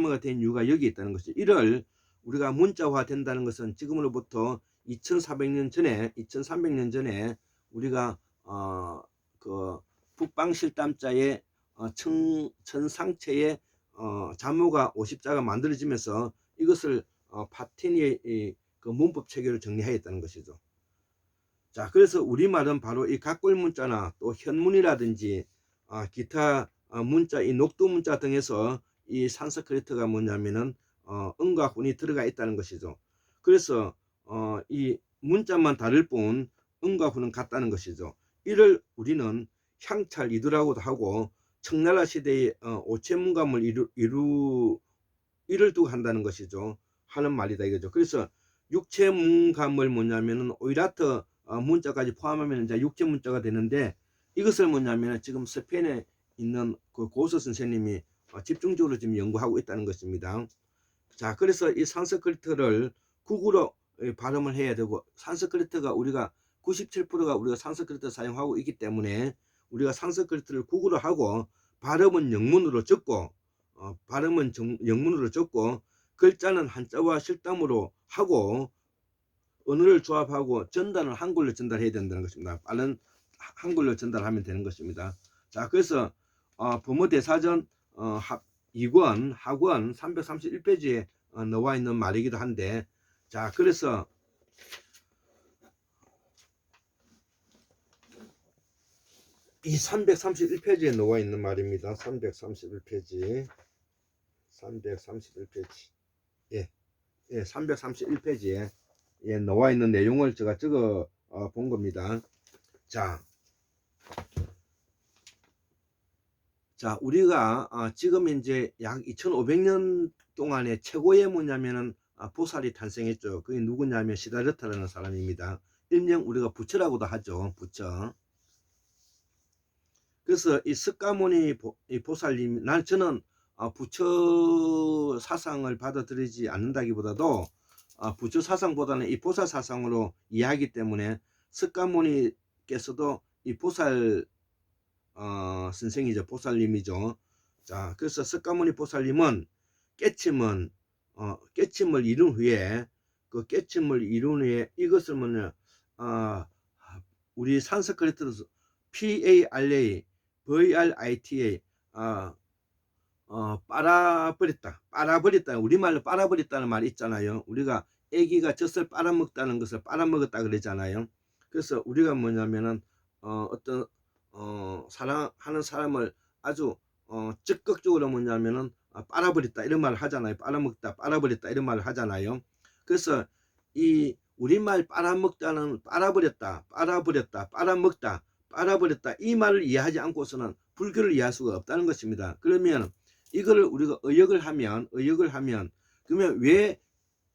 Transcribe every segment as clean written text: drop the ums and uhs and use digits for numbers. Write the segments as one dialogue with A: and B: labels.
A: 가 된 이유가 여기 있다는 것이죠. 이를 우리가 문자화 된다는 것은 지금으로부터 2400년 전에 2300년 전에 우리가 그 북방실담자의 천상체의 자모가 50자가 만들어지면서 이것을 파티니의 그 문법 체계로 정리하였다는 것이죠. 자, 그래서 우리말은 바로 이 각골 문자나 또 현문이라든지 기타 문자, 이 녹두 문자 등에서 이 산스크리트가 뭐냐면은 은과 훈이 들어가 있다는 것이죠. 그래서 이 문자만 다를 뿐 은과 훈은 같다는 것이죠. 이를 우리는 향찰 이두라고도 하고 청나라 시대의 오체문감을 이를 두고 한다는 것이죠. 하는 말이다 이거죠. 그래서 육체문감을 뭐냐면은 오이라트 문자까지 포함하면 이제 육체 문자가 되는데, 이것을 뭐냐면 지금 스페인에 있는 그 고서 선생님이 집중적으로 지금 연구하고 있다는 것입니다. 자, 그래서 이 산스크리트를 국어로 발음을 해야 되고, 산스크리트가 우리가 97%가 우리가 산스크리트 사용하고 있기 때문에 우리가 산스크리트를 국어로 하고 발음은 영문으로 적고 영문으로 적고 글자는 한자와 실담으로 하고 언어를 조합하고 전달은 한글로 전달해야 된다는 것입니다. 빠른 한글로 전달하면 되는 것입니다. 자, 그래서 범어대사전 2권 하권 331페이지에 나와 있는 말이기도 한데, 자, 그래서 이 331페이지에 나와 있는 말입니다. 331페이지 예, 331페이지에 나와 있는 내용을 제가 적어 본 겁니다. 자, 우리가 지금 이제 약 2500년 동안에 최고의 뭐냐면은 보살이 탄생했죠. 그게 누구냐면 시다르타라는 사람입니다. 일명 우리가 부처라고도 하죠. 부처. 그래서 이 석가모니 보살님, 저는 부처 사상을 받아들이지 않는다기보다도 부처 사상보다는 이 보살 사상으로 이해하기 때문에 석가모니께서도 이 보살 선생이죠. 보살님이죠. 자, 그래서 석가모니 보살님은 깨침을 이룬 후에 이것을 뭐냐 우리 산스크리트로 PARA VRITA 빨아버렸다. 우리말로 빨아버렸다는 말이 있잖아요. 우리가 애기가 젖을 빨아먹다는 것을 빨아먹었다 그러잖아요. 그래서 우리가 뭐냐면은 어떤 사랑하는 사람을 아주 적극적으로 뭐냐면은 빨아버렸다 이런 말을 하잖아요. 빨아버렸다 이런 말을 하잖아요. 그래서 이 우리말 빨아먹다는 빨아버렸다, 빨아버렸다 이 말을 이해하지 않고서는 불교를 이해할 수가 없다는 것입니다. 그러면 이거를 우리가 의역을 하면 그러면 왜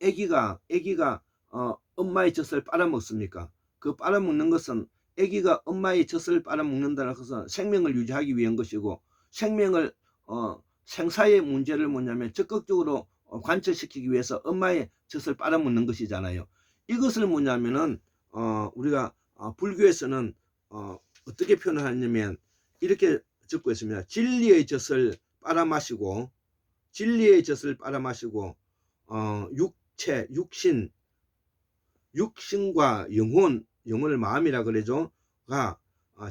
A: 애기가 엄마의 젖을 빨아먹습니까? 그 빨아먹는 것은 애기가 엄마의 젖을 빨아먹는다는 것은 생명을 유지하기 위한 것이고, 생명을 생사의 문제를 뭐냐면 적극적으로 관철시키기 위해서 엄마의 젖을 빨아먹는 것이잖아요. 이것을 뭐냐면은 우리가 불교에서는 어떻게 표현을 하냐면 이렇게 적고 있습니다. 진리의 젖을 빨아마시고 육체, 육신과 영혼을 마음이라 그러죠.가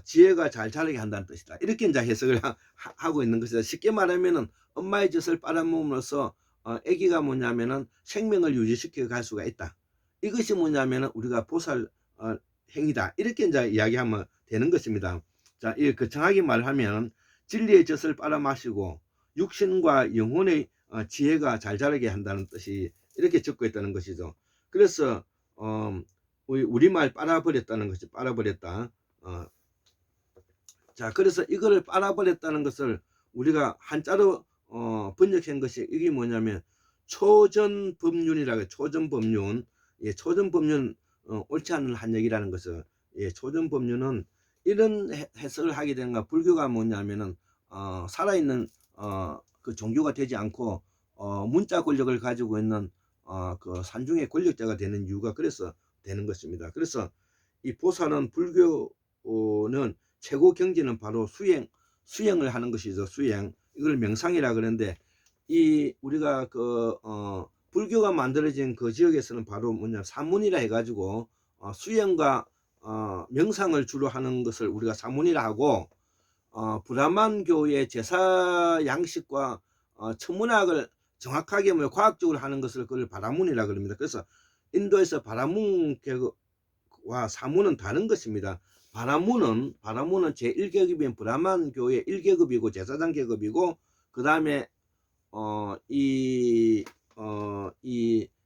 A: 지혜가 잘 자라게 한다는 뜻이다. 이렇게 이제 해석을 하고 있는 것이다. 쉽게 말하면은 엄마의 젖을 빨아먹음으로써 아기가 뭐냐면은 생명을 유지시켜 갈 수가 있다. 이것이 뭐냐면은 우리가 보살 행위다. 이렇게 이제 이야기하면 되는 것입니다. 자, 이 거창하게 말하면 진리의 젖을 빨아마시고 육신과 영혼의 지혜가 잘 자라게 한다는 뜻이 이렇게 적고 있다는 것이죠. 그래서 우리말 빨아버렸다는 것이 빨아버렸다. 자, 그래서 이거를 빨아버렸다는 것을 우리가 한자로 번역한 것이 이게 뭐냐면 초전법륜이라고 해요. 초전법륜. 예, 초전법륜 옳지 않은 한역이라는 것을, 초전법륜은 이런 해석을 하게 되는가. 불교가 뭐냐면은 살아있는 그 종교가 되지 않고 문자 권력을 가지고 있는 그 산중의 권력자가 되는 이유가 그래서 되는 것입니다. 그래서 이 보살은 불교는 최고 경지는 바로 수행을 하는 것이죠. 수행. 이걸 명상이라 그러는데 이 우리가 불교가 만들어진 그 지역에서는 바로 뭐냐 사문이라 해가지고 수행과 명상을 주로 하는 것을 우리가 사문이라 하고, 브라만교의 제사 양식과 천문학을 정확하게 뭐 과학적으로 하는 것을 그걸 바라문이라 그럽니다. 그래서 인도에서 바라문 계급과 사문은 다른 것입니다. 바라문은 제1계급인 브라만교의 1계급이고 제사장 계급이고, 그 다음에 이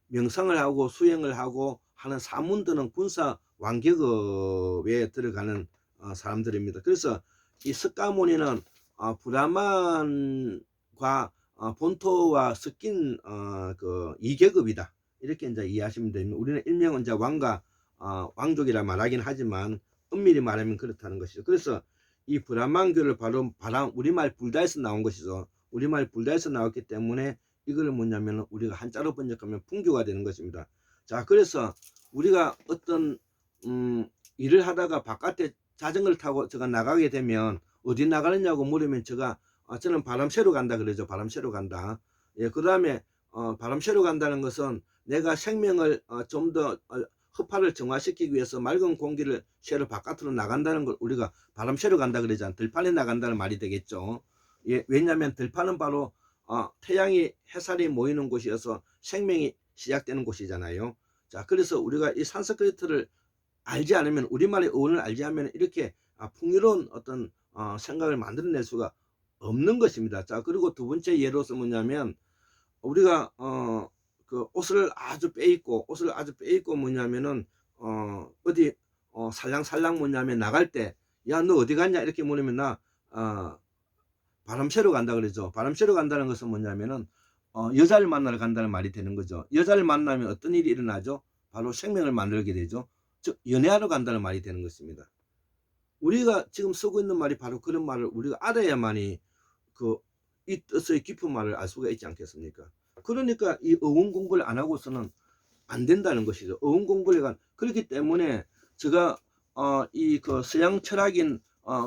A: 명상을 하고 수행을 하고 하는 사문들은 군사 왕계급에 들어가는 사람들입니다. 그래서 이 석가모니는 브라만과 본토와 섞인 그 2계급이다. 이렇게 이제 이해하시면 됩니다. 우리는 일명은 이제 왕과 왕족이라 말하긴 하지만 엄밀히 말하면 그렇다는 것이죠. 그래서 이 브라만교를 바로 우리말 불다에서 나온 것이죠. 우리말 불다에서 나왔기 때문에 이걸 뭐냐면 우리가 한자로 번역하면 풍교가 되는 것입니다. 자, 그래서 우리가 어떤 일을 하다가 바깥에 자전거를 타고 제가 나가게 되면 어디 나가느냐고 물으면 저는 바람 쐬러 간다 그러죠. 바람 쐬러 간다. 예, 그 다음에 바람 쐬러 간다는 것은 내가 생명을 좀 더 허파를 정화시키기 위해서 맑은 공기를 쐬러 바깥으로 나간다는 걸 우리가 바람 쐬러 간다 그러잖아요. 들판에 나간다는 말이 되겠죠. 예, 왜냐하면 들판은 바로 태양이 햇살이 모이는 곳이어서 생명이 시작되는 곳이잖아요. 자, 그래서 우리가 이 산스크리트를 알지 않으면, 우리말의 어원을 알지 않으면 이렇게 풍요로운 어떤 생각을 만들어낼 수가 없는 것입니다. 자, 그리고 두 번째 예로서 뭐냐면 우리가 그 옷을 아주 빼입고 뭐냐면은 어디 살랑살랑 뭐냐면 나갈 때 야 너 어디 갔냐 이렇게 물으면 나 바람 쐬러 간다 그러죠. 바람 쐬러 간다는 것은 뭐냐면은 여자를 만나러 간다는 말이 되는 거죠. 여자를 만나면 어떤 일이 일어나죠? 바로 생명을 만들게 되죠. 즉 연애하러 간다는 말이 되는 것입니다. 우리가 지금 쓰고 있는 말이 바로 그런 말을 우리가 알아야만이 이 뜻의 깊은 말을 알 수가 있지 않겠습니까? 그러니까 이 어원 공부를 안 하고서는 안 된다는 것이죠. 어원 공부를 그렇기 때문에 제가 이 서양 철학인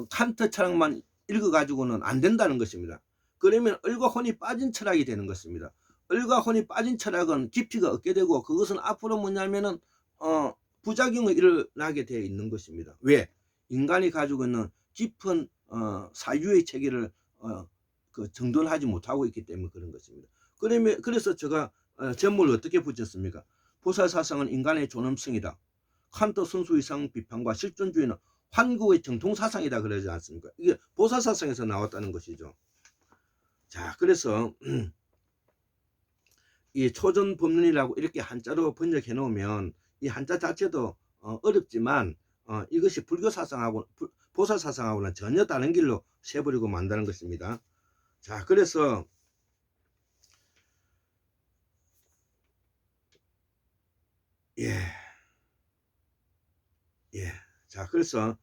A: 칸트 철학만 읽어가지고는 안 된다는 것입니다. 그러면 을과 혼이 빠진 철학이 되는 것입니다. 을과 혼이 빠진 철학은 깊이가 없게 되고 그것은 앞으로 뭐냐면은 부작용이 일어나게 되어 있는 것입니다. 왜? 인간이 가지고 있는 깊은 사유의 체계를 정돈하지 못하고 있기 때문에 그런 것입니다. 그래서 제가 제목을 어떻게 붙였습니까? 보살사상은 인간의 존엄성이다. 칸트 순수이상 비판과 실존주의는 환구의 정통사상이다 그러지 않습니까? 이게 보살사상에서 나왔다는 것이죠. 자, 그래서 이 초전법륜이라고 이렇게 한자로 번역해 놓으면 이 한자 자체도 어렵지만 이것이 불교사상하고 보살사상하고는 전혀 다른 길로 세버리고 만다는 것입니다. 자, 그래서 자, 그래서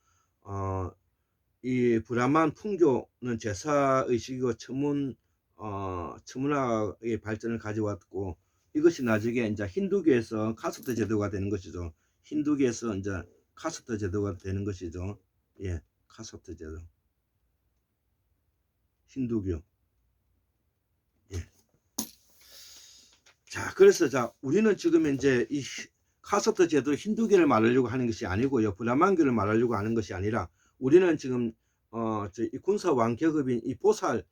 A: 이 브라만 풍교는 제사의식이고 천문학의 발전을 가져왔고, 이것이 나중에 이제 힌두교에서 카스트 제도가 되는 것이죠. 힌두교에서 이제 카스트 제도가 되는 것이죠. 예, 카스트 제도. 힌두교. 예. 자, 그래서 우리는 지금 이제 이 카스트 제도 힌두교를 말하려고 하는 것이 아니고요. 브라만교를 말하려고 하는 것이 아니라 우리는 지금 이 군사 왕계급인 이 보살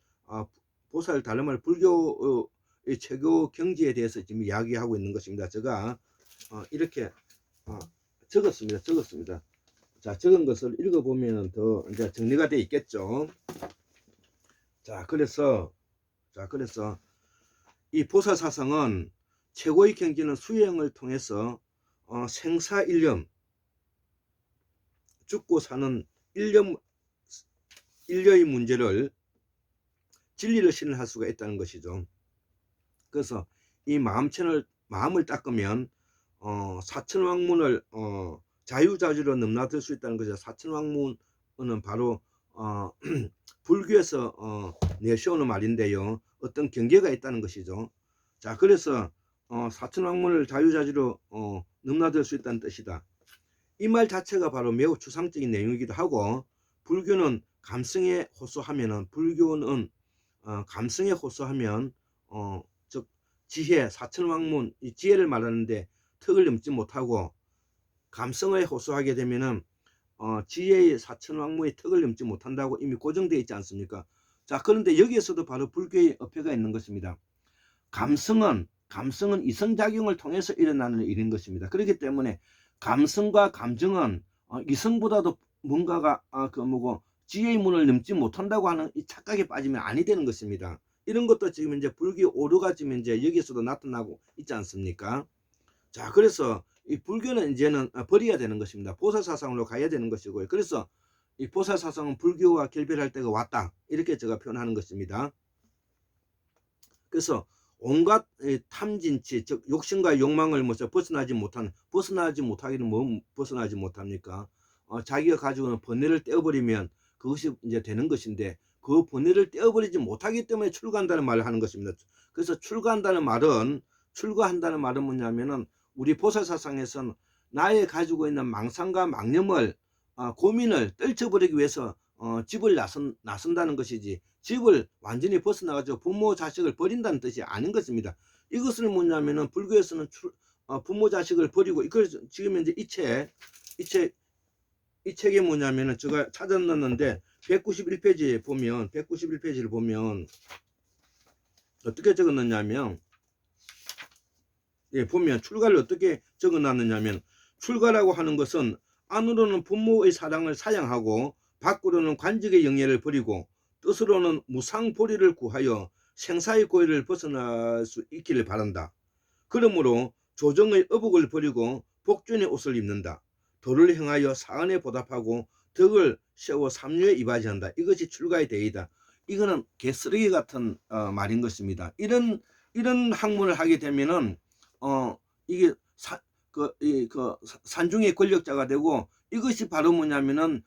A: 다름을 불교의 최고 경지에 대해서 지금 이야기하고 있는 것입니다. 제가 이렇게 적었습니다. 자, 적은 것을 읽어보면 더 이제 정리가 되어 있겠죠. 자, 그래서 이 보살사상은 최고의 경지는 수행을 통해서 생사일념, 죽고 사는 인류의 문제를 진리를 실현할 수가 있다는 것이죠. 그래서 이 마음을 닦으면 사천왕문을 자유자재로 넘나들 수 있다는 거죠. 사천왕문은 바로 불교에서 내세우는 말인데요. 어떤 경계가 있다는 것이죠. 자, 그래서 사천왕문을 자유자재로 넘나들 수 있다는 뜻이다. 이 말 자체가 바로 매우 추상적인 내용이기도 하고, 불교는 감성에 호소하면 즉 지혜, 사천왕문, 이 지혜를 말하는데 턱을 넘지 못하고 감성을 호소하게 되면은 지혜의 사천왕무의 턱을 넘지 못한다고 이미 고정되어 있지 않습니까? 자, 그런데 여기에서도 바로 불교의 어폐가 있는 것입니다. 감성은 이성작용을 통해서 일어나는 일인 것입니다. 그렇기 때문에 감성과 감정은 이성보다도 뭔가가 지혜의 문을 넘지 못한다고 하는 이 착각에 빠지면 아니 되는 것입니다. 이런 것도 지금 이제 불교 오류가 지금 이제 여기에서도 나타나고 있지 않습니까? 자, 그래서 이 불교는 이제는 버려야 되는 것입니다. 보살사상으로 가야 되는 것이고요. 그래서 이 보살사상은 불교와 결별할 때가 왔다, 이렇게 제가 표현하는 것입니다. 그래서 온갖 탐진치, 즉 욕심과 욕망을 벗어나지 못하기는 뭐 벗어나지 못합니까? 자기가 가지고 있는 번뇌를 떼어버리면 그것이 이제 되는 것인데, 그 번뇌를 떼어버리지 못하기 때문에 출가한다는 말을 하는 것입니다. 그래서 출가한다는 말은 뭐냐면은 우리 보살사상에서는 나의 가지고 있는 망상과 망념을 고민을 떨쳐버리기 위해서 집을 나선다는 것이지, 집을 완전히 벗어나가지고 부모 자식을 버린다는 뜻이 아닌 것입니다. 이것을 뭐냐면은 불교에서는 부모 자식을 버리고, 이걸 지금 이제 이 책이 뭐냐면은 제가 찾아놨는데 191페이지를 보면 어떻게 적어놨냐면, 보면 출가를 어떻게 적어놨느냐면, 출가라고 하는 것은 안으로는 부모의 사랑을 사양하고 밖으로는 관직의 영예를 버리고 뜻으로는 무상보리를 구하여 생사의 고해를 벗어날 수 있기를 바란다. 그러므로 조정의 의복을 버리고 복준의 옷을 입는다. 도를 행하여 사언에 보답하고 덕을 세워 삼류에 이바지한다. 이것이 출가의 대의다. 이거는 개쓰레기 같은 말인 것입니다. 이런 학문을 하게 되면은 이게 산중의 권력자가 되고, 이것이 바로 뭐냐면은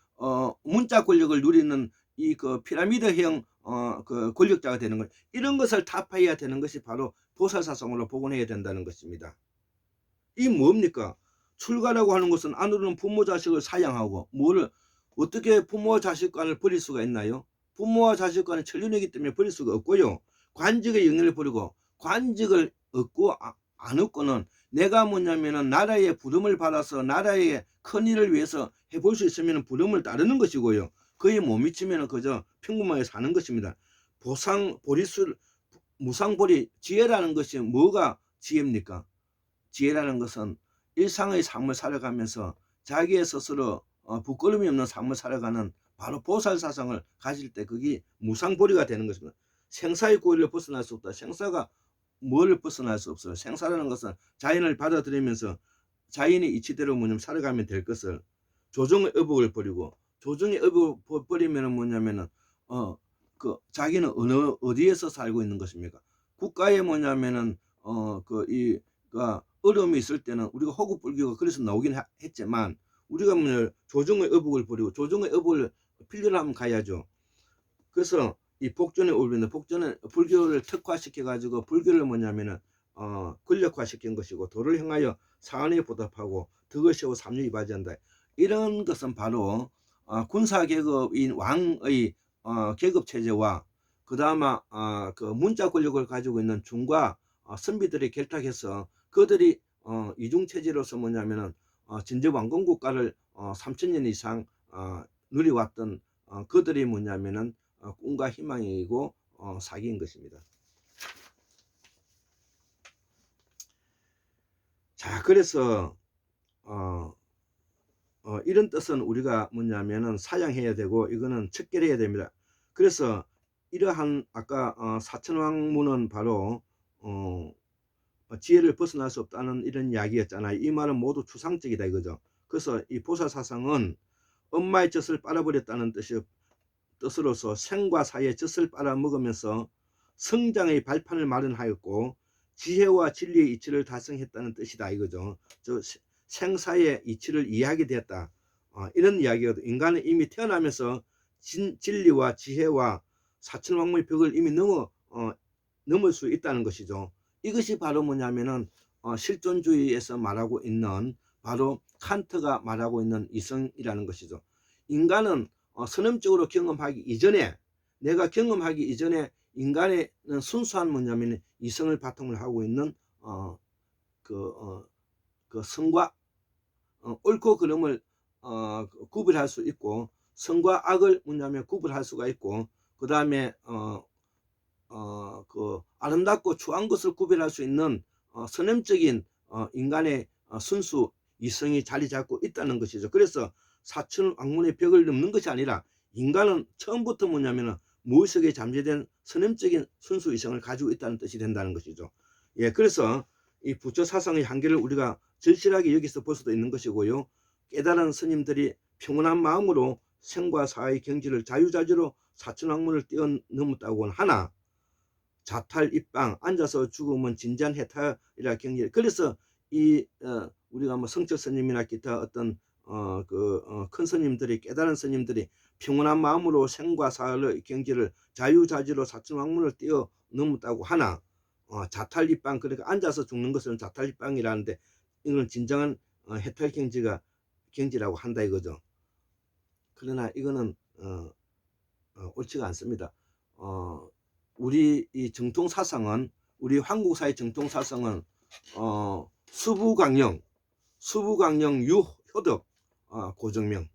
A: 문자 권력을 누리는 이 피라미드형 권력자가 되는 것, 이런 것을 타파해야 되는 것이 바로 보살사상으로 복원해야 된다는 것입니다. 이 뭡니까? 출가라고 하는 것은 안으로는 부모 자식을 사양하고, 어떻게 부모와 자식 간을 버릴 수가 있나요? 부모와 자식 간은 천륜이기 때문에 버릴 수가 없고요. 관직의 영예를 버리고, 관직을 얻고 안 얻고는 내가 뭐냐면은 나라의 부름을 받아서 나라의 큰 일을 위해서 해볼 수 있으면 부름을 따르는 것이고요. 그에 못 미치면 그저 평범하게 사는 것입니다. 무상보리, 지혜라는 것이 뭐가 지혜입니까? 지혜라는 것은 일상의 삶을 살아가면서 자기의 스스로 부끄러움이 없는 삶을 살아가는 바로 보살사상을 가질 때 그게 무상보리가 되는 것입니다. 생사의 고리를 벗어날 수 없다. 생사가 뭘 벗어날 수 없어요. 생사라는 것은 자연을 받아들이면서 자연의 이치대로 뭐냐면 살아가면 될 것을, 조정의 의복을 버리고, 조정의 의복을 버리면 뭐냐면은 자기는 어디에서 살고 있는 것입니까? 국가에 뭐냐면은 어려움이 있을 때는 우리가 호국불교가 그래서 나오긴 했지만, 우리가 조정의 의복을 버리고 조정의 의복을 필요로 하면 가야죠. 그래서 이 복전에 올리는, 복전은 불교를 특화시켜 가지고 불교를 뭐냐면은 권력화시킨 것이고, 도를 행하여 사안에 보답하고 덕을 세워 삼류 이바지한다. 이런 것은 바로 군사계급인 왕의 계급체제와 그다음에 문자 권력을 가지고 있는 중과 선비들이 결탁해서 그들이 이중체제로서 뭐냐면은 진저왕건국가를 3000년 이상 누려왔던 그들이 뭐냐면은 꿈과 희망이고 사기인 것입니다. 자, 그래서 이런 뜻은 우리가 뭐냐면은 사양해야 되고, 이거는 척결해야 됩니다. 그래서 이러한 아까 사천왕문은 바로 지혜를 벗어날 수 없다는 이런 이야기였잖아요. 이 말은 모두 추상적이다 이거죠. 그래서 이 보살사상은 엄마의 젖을 빨아버렸다는 뜻으로서 생과 사의 젖을 빨아먹으면서 성장의 발판을 마련하였고 지혜와 진리의 이치를 달성했다는 뜻이다 이거죠. 생사의 이치를 이해하게 되었다. 이런 이야기거든. 인간은 이미 태어나면서 진리와 지혜와 사천왕문의 벽을 이미 넘을 수 있다는 것이죠. 이것이 바로 뭐냐면은 실존주의에서 말하고 있는, 바로 칸트가 말하고 있는 이성이라는 것이죠. 인간은 선험적으로 경험하기 이전에, 내가 경험하기 이전에 인간의 순수한 뭐냐면 이성을 바탕으로 하고 있는 그 선과 옳고 그름을 구별할 수 있고, 선과 악을 뭐냐면 구별할 수가 있고, 그 다음에 그 아름답고 추한 것을 구별할 수 있는 선행적인 인간의 순수 이성이 자리 잡고 있다는 것이죠. 그래서 사천 왕문의 벽을 넘는 것이 아니라 인간은 처음부터 뭐냐면 무의식에 잠재된 선행적인 순수 이성을 가지고 있다는 뜻이 된다는 것이죠. 예, 그래서 이 부처 사상의 한계를 우리가 절실하게 여기서 볼 수도 있는 것이고요. 깨달은 스님들이 평온한 마음으로 생과 사의 경지를 자유자재로 사천왕문을 뛰어넘었다고는 하나, 자탈 입방, 앉아서 죽으면 진지한 해탈이라 경계. 그래서 이 우리가 뭐 성철 스님이나 기타 어떤 큰 스님들이, 깨달은 스님들이 평온한 마음으로 생과 사의 경지를 자유자재로 사천왕문을 뛰어넘었다고 하나, 자탈 입방, 그러니까 앉아서 죽는 것은 자탈 입방이라는데, 이건 진정한 해탈 경지라고 한다 이거죠. 그러나 이거는 옳지가 않습니다. 우리 이 정통 사상은, 우리 한국사의 정통 사상은 수부강령 유효덕 고정명,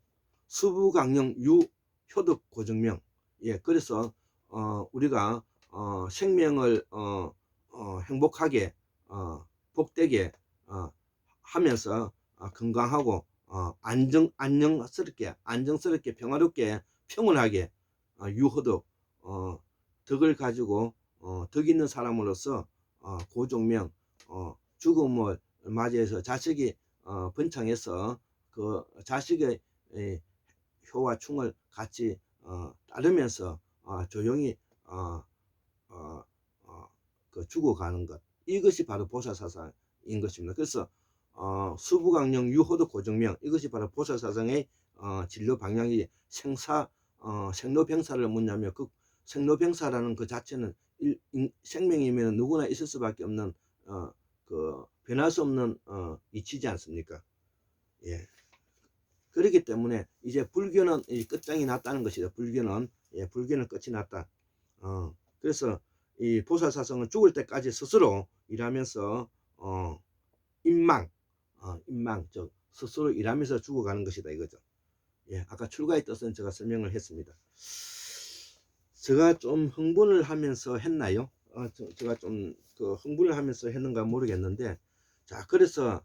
A: 수부강령 유효덕 고정명. 예, 그래서 우리가 생명을 행복하게 복되게 하면서 건강하고 안정스럽게 평화롭게 평온하게 유효덕 덕을 가지고 덕 있는 사람으로서 고종명, 죽음을 맞이해서 자식이 번창해서 그 자식의 효와 충을 같이 따르면서 조용히 그 죽어가는 것, 이것이 바로 보살사상인 것입니다. 그래서 수부강령 유효덕 고정명, 이것이 바로 보살사상의 진로 방향이 생로병사를 뭐냐면, 그 생로병사라는 그 자체는 생명이면 누구나 있을 수밖에 없는 그 변할 수 없는 이치지 않습니까? 예. 그렇기 때문에 이제 불교는 끝장이 났다는 것이죠. 불교는 끝이 났다. 그래서 이 보살사상은 죽을 때까지 스스로 일하면서 인망, 즉 스스로 일하면서 죽어가는 것이다 이거죠. 예, 아까 출가의 뜻은 제가 설명을 했습니다. 제가 좀 흥분을 하면서 했나요? 제가 좀 그 흥분을 하면서 했는가 모르겠는데, 자, 그래서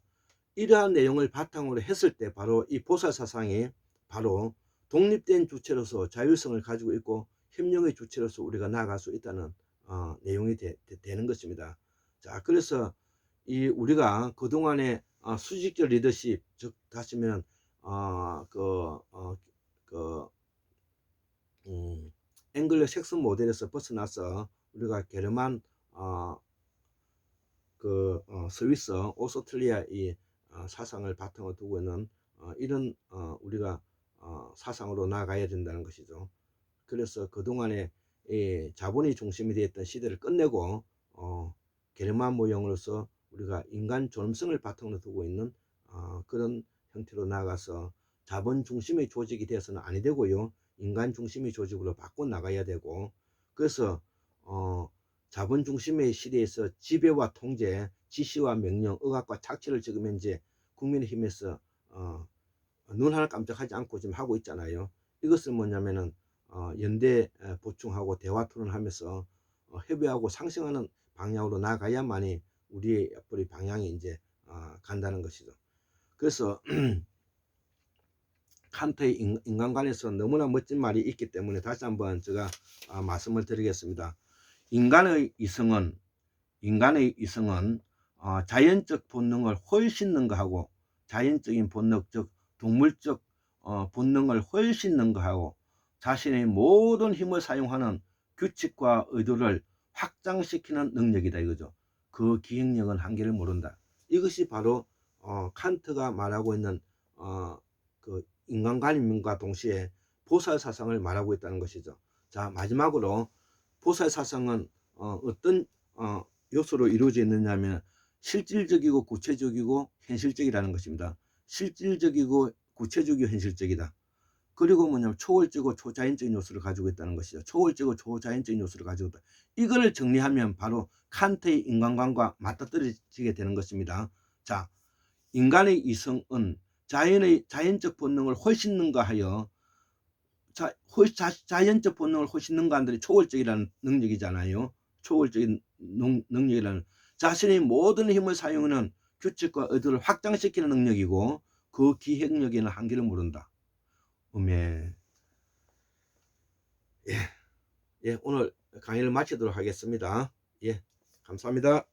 A: 이러한 내용을 바탕으로 했을 때 바로 이 보살사상이 바로 독립된 주체로서 자율성을 가지고 있고 협력의 주체로서 우리가 나아갈 수 있다는 내용이 되는 것입니다. 자, 그래서 이 우리가 그동안에 수직적 리더십, 즉 다시면 앵글로 섹슨 모델에서 벗어나서 우리가 게르만 스위스 오스트리아 이 사상을 바탕으로 두고 있는 이런 우리가 사상으로 나아가야 된다는 것이죠. 그래서 그동안에 자본이 중심이 되었던 시대를 끝내고 게르만 모형으로서 우리가 인간 존엄성을 바탕으로 두고 있는 그런 형태로 나아가서 자본 중심의 조직이 되어서는 아니 되고요, 인간 중심의 조직으로 바꿔 나가야 되고, 그래서 자본 중심의 시대에서 지배와 통제, 지시와 명령, 억압과 착취를 지금 현재 국민의힘에서 눈 하나 깜짝하지 않고 지금 하고 있잖아요. 이것은 뭐냐면은 연대 보충하고 대화 토론하면서 협의하고 상생하는 방향으로 나가야만이 우리의 앞으로의 방향이 이제 간다는 것이죠. 그래서 칸트의 인간관에서 너무나 멋진 말이 있기 때문에 다시 한번 제가 말씀을 드리겠습니다. 인간의 이성은 자연적 본능을 훨씬 능가하고, 자연적인 본능, 즉 동물적 본능을 훨씬 능가하고 자신의 모든 힘을 사용하는 규칙과 의도를 확장시키는 능력이다 이거죠. 그 기획력은 한계를 모른다. 이것이 바로 칸트가 말하고 있는 그 인간관념과 동시에 보살사상을 말하고 있다는 것이죠. 자, 마지막으로 보살사상은 어떤 요소로 이루어져 있느냐면 실질적이고 구체적이고 현실적이라는 것입니다. 실질적이고 구체적이고 현실적이다. 그리고 뭐냐면 초월적이고 초자연적인 요소를 가지고 있다는 것이죠. 초월적이고 초자연적인 요소를 가지고 있다. 이거를 정리하면 바로 칸트의 인간관과 맞닥뜨려지게 되는 것입니다. 자, 인간의 이성은 자연적 본능을 훨씬 능가하여 자연적 본능을 훨씬 능가한 들이 초월적이라는 능력이잖아요. 초월적인 능력이라는 자신의 모든 힘을 사용하는 규칙과 의도를 확장시키는 능력이고 그 기획력에는 한계를 모른다. 예, 예, 오늘 강의를 마치도록 하겠습니다. 예, 감사합니다.